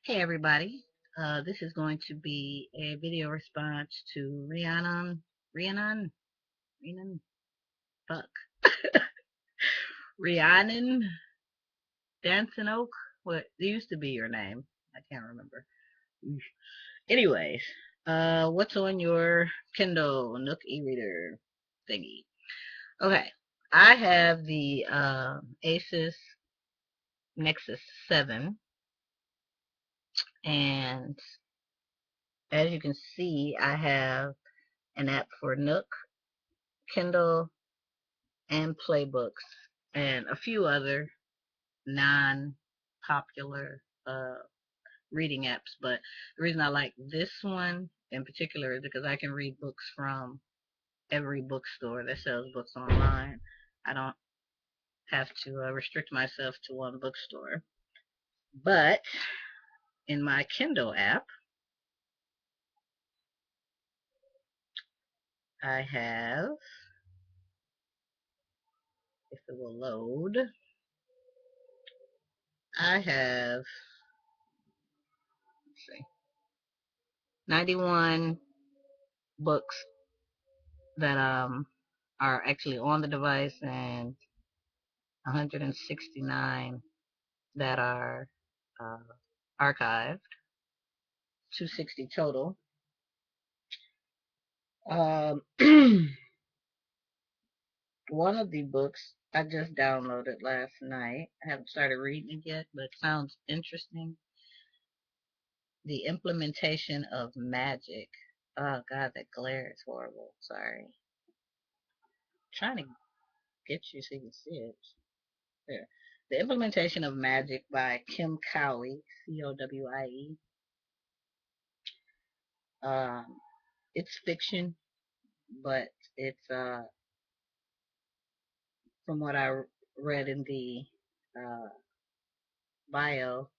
Hey everybody, this is going to be a video response to Rhiannon, fuck, Rhiannon Dancing Oak. What it used to be your name? I can't remember. Anyways, what's on your Kindle Nook e-reader thingy? Okay, I have the Asus Nexus 7, and as you can see, I have an app for Nook, Kindle, and playbooks and a few other non-popular reading apps. But the reason I like this one in particular is because I can read books from every bookstore that sells books online. I don't have to restrict myself to one bookstore. But in my Kindle app, I have, if it will load, I have, let's see, 91 books that are actually on the device and 169 that are uh, archived, 260 total. Um, one of the books I just downloaded last night. I haven't started reading it yet, but it sounds interesting. The Implementation of Magic. Oh God, that glare is horrible. Sorry. I'm trying to get you so you can see it. There. The Implementation of Magic by Kim Cowie, Cowie. Um, it's fiction, but it's from what I read in the uh, bio,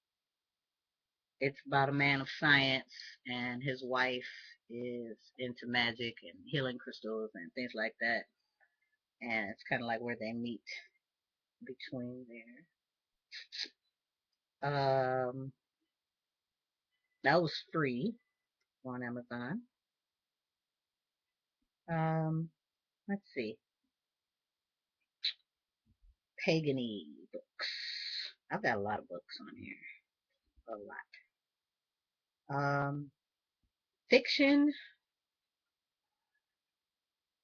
it's about a man of science and his wife is into magic and healing crystals and things like that. And it's kind of like where they meet between there. That was free on Amazon. Um, let's see, Pagany books. I've got a lot of books on here, a lot. Fiction,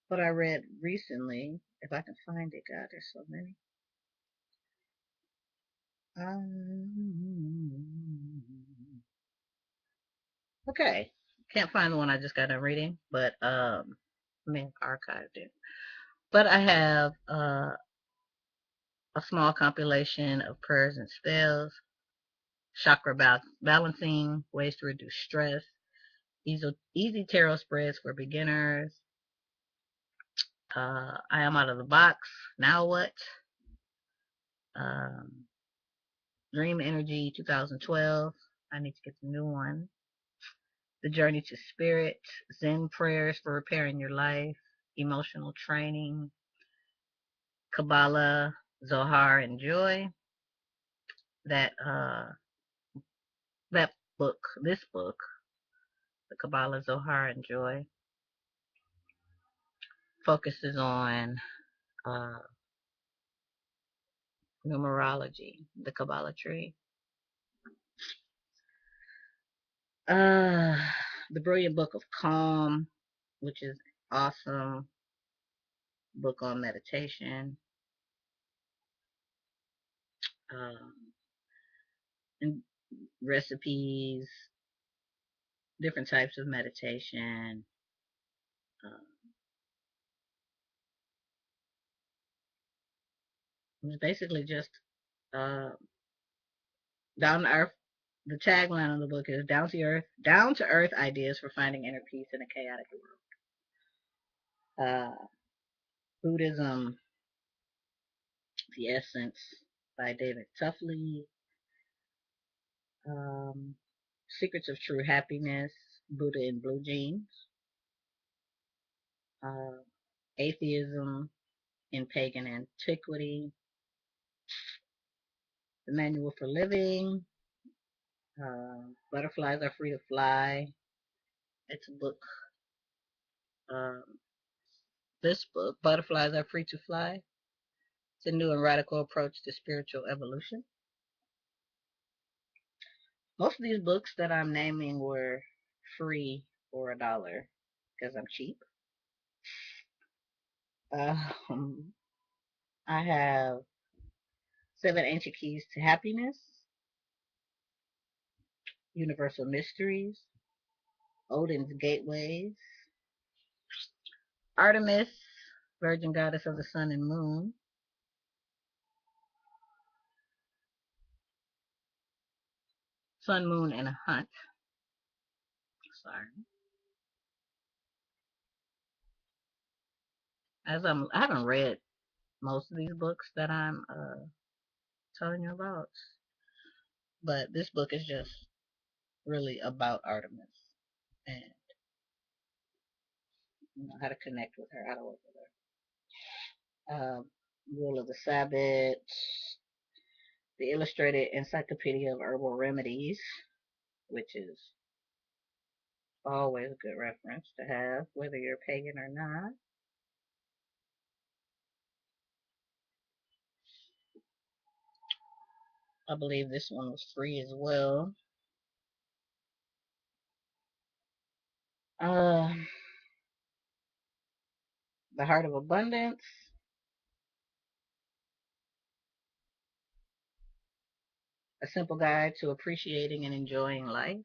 what I read recently, if I can find it, God, there's so many. Okay, can't find the one I just got done reading, but I mean archived it. But I have a small compilation of prayers and spells, chakra balancing, ways to reduce stress, easy tarot spreads for beginners. I am out of the box. Now what? Um, Dream Energy 2012. I need to get the new one. The Journey to Spirit, Zen Prayers for Repairing Your Life, Emotional Training, Kabbalah, Zohar, and Joy. That that book, this book, the Kabbalah, Zohar, and Joy, focuses on uh, numerology, the Kabbalah tree. Uh, the Brilliant Book of Calm, which is awesome book on meditation. Um, and recipes, different types of meditation. Uh, it's basically just uh, down to earth. The tagline of the book is down to earth ideas for finding inner peace in a chaotic world. Buddhism, The Essence by David Tuffley. Um, Secrets of True Happiness, Buddha in Blue Jeans. Uh, Atheism in Pagan Antiquity, The Manual for Living, Butterflies Are Free to Fly. It's a book. Um, this book, Butterflies Are Free to Fly. It's a new and radical approach to spiritual evolution. Most of these books that I'm naming were free for $1 because I'm cheap. Um, I have Seven Ancient Keys to Happiness, Universal Mysteries, Odin's Gateways, Artemis, Virgin Goddess of the Sun and Moon, Sun, Moon, and a Hunt. Sorry. I haven't read most of these books that I'm telling you about, but this book is just really about Artemis and how to connect with her, how to work with her. Rule of the Sabbath, the Illustrated Encyclopedia of Herbal Remedies, which is always a good reference to have, whether you're pagan or not. I believe this one was free as well. Uh, the Heart of Abundance, A Simple Guide to Appreciating and Enjoying Life.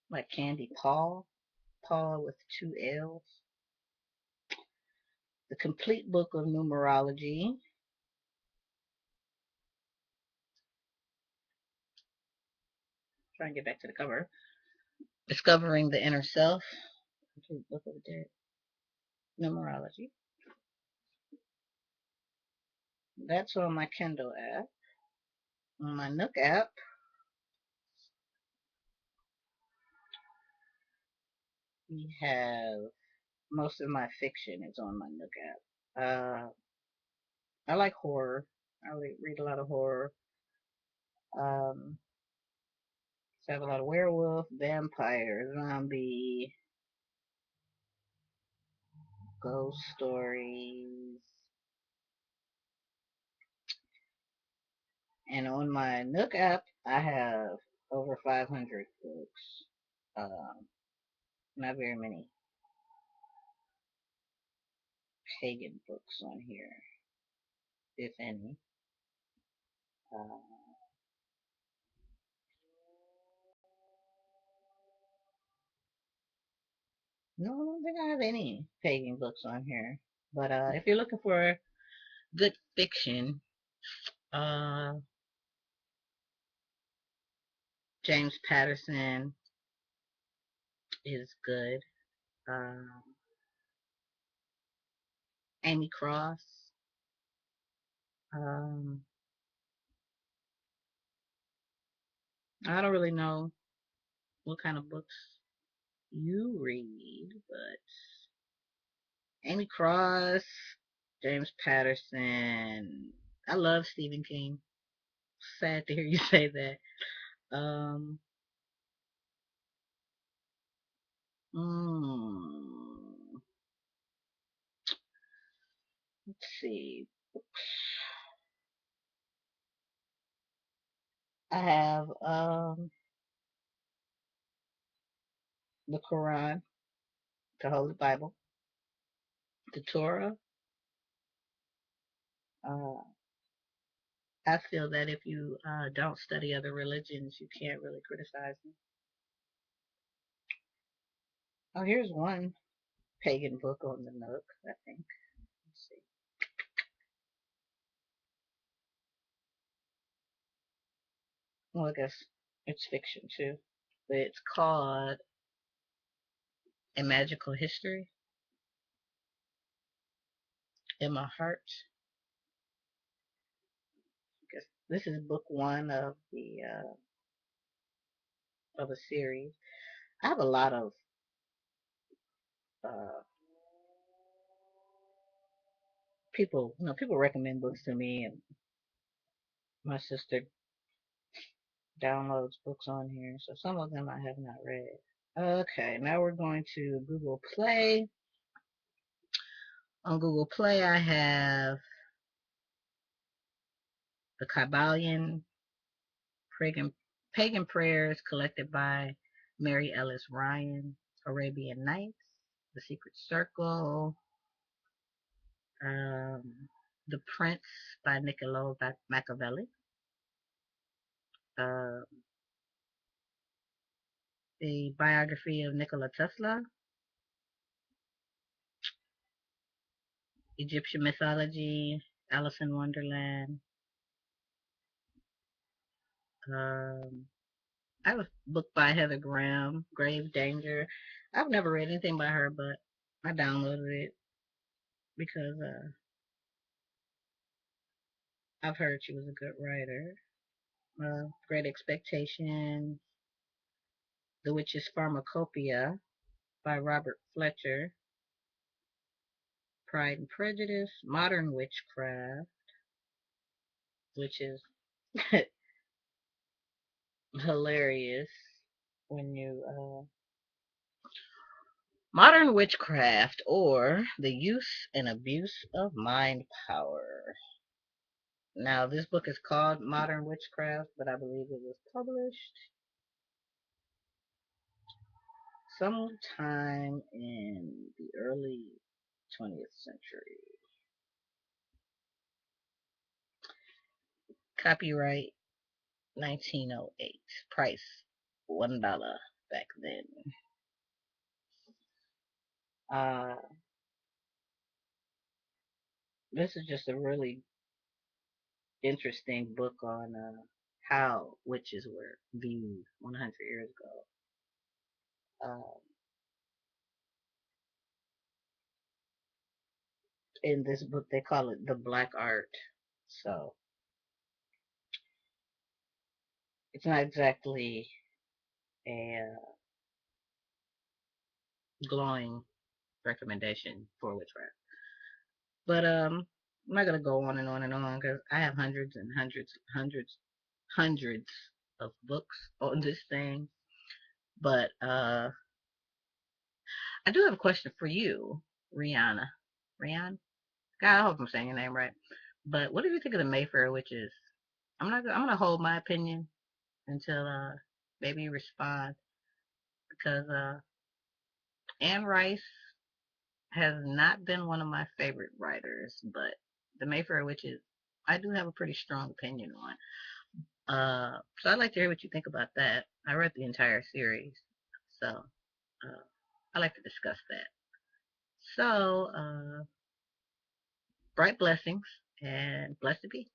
Like Candy Paul, Paul with two L's. The Complete Book of Numerology. Try and get back to the cover. Discovering the Inner Self. Complete Book of the Numerology. That's on my Kindle app. On my Nook app, we have most of my fiction is on my Nook app. I like horror. I read a lot of horror. Um, so I have a lot of werewolf, vampire, zombie, ghost stories. And on my Nook app, I have over 500 books. Not very many pagan books on here, if any. Uh, no, I don't think I have any pagan books on here. But if you're looking for good fiction, uh, James Patterson is good. Um, Amy Cross. Um, I don't really know what kind of books you read, but Amy Cross, James Patterson. I love Stephen King. Sad to hear you say that. Um, mm, let's see. I have the Quran, the Holy Bible, the Torah. Uh, I feel that if you don't study other religions, you can't really criticize them. Oh, here's one pagan book on the Nook, I think. Let's see. Well, I guess it's fiction too. But it's called A Magical History in My Heart. I guess this is book one of a series. I have a lot of uh, people. People recommend books to me, and My sister downloads books on here, so some of them I have not read. Okay, now we're going to Google Play. On Google Play, I have the Kabbalion Pagan Prayers collected by Mary Ellis Ryan, Arabian Nights, The Secret Circle, um, The Prince by Niccolo Machiavelli, uh, the biography of Nikola Tesla, Egyptian mythology, Alice in Wonderland. Um, I have a book by Heather Graham, Grave Danger. I've never read anything by her, but I downloaded it because I've heard she was a good writer. Great Expectations, The Witch's Pharmacopoeia by Robert Fletcher, Pride and Prejudice, Modern Witchcraft, which is hilarious when you Modern Witchcraft, or the Use and Abuse of Mind Power. Now, this book is called Modern Witchcraft, but I believe it was published sometime in the early 20th century. Copyright 1908. Price $1 back then. Uh, this is just a really interesting book on how witches were viewed 100 years ago. In this book, they call it the black art. So it's not exactly a glowing recommendation for witchcraft. But I'm not gonna go on and on and on because I have hundreds and hundreds of books on this thing. But I do have a question for you, Rihanna. Rhiannon? God, I hope I'm saying your name right. But what do you think of the Mayfair witches? I'm gonna hold my opinion until maybe you respond because Anne Rice has not been one of my favorite writers, but the Mayfair Witches I do have a pretty strong opinion on. So I'd like to hear what you think about that. I read the entire series, so I'd like to discuss that. So, bright blessings and blessed to be.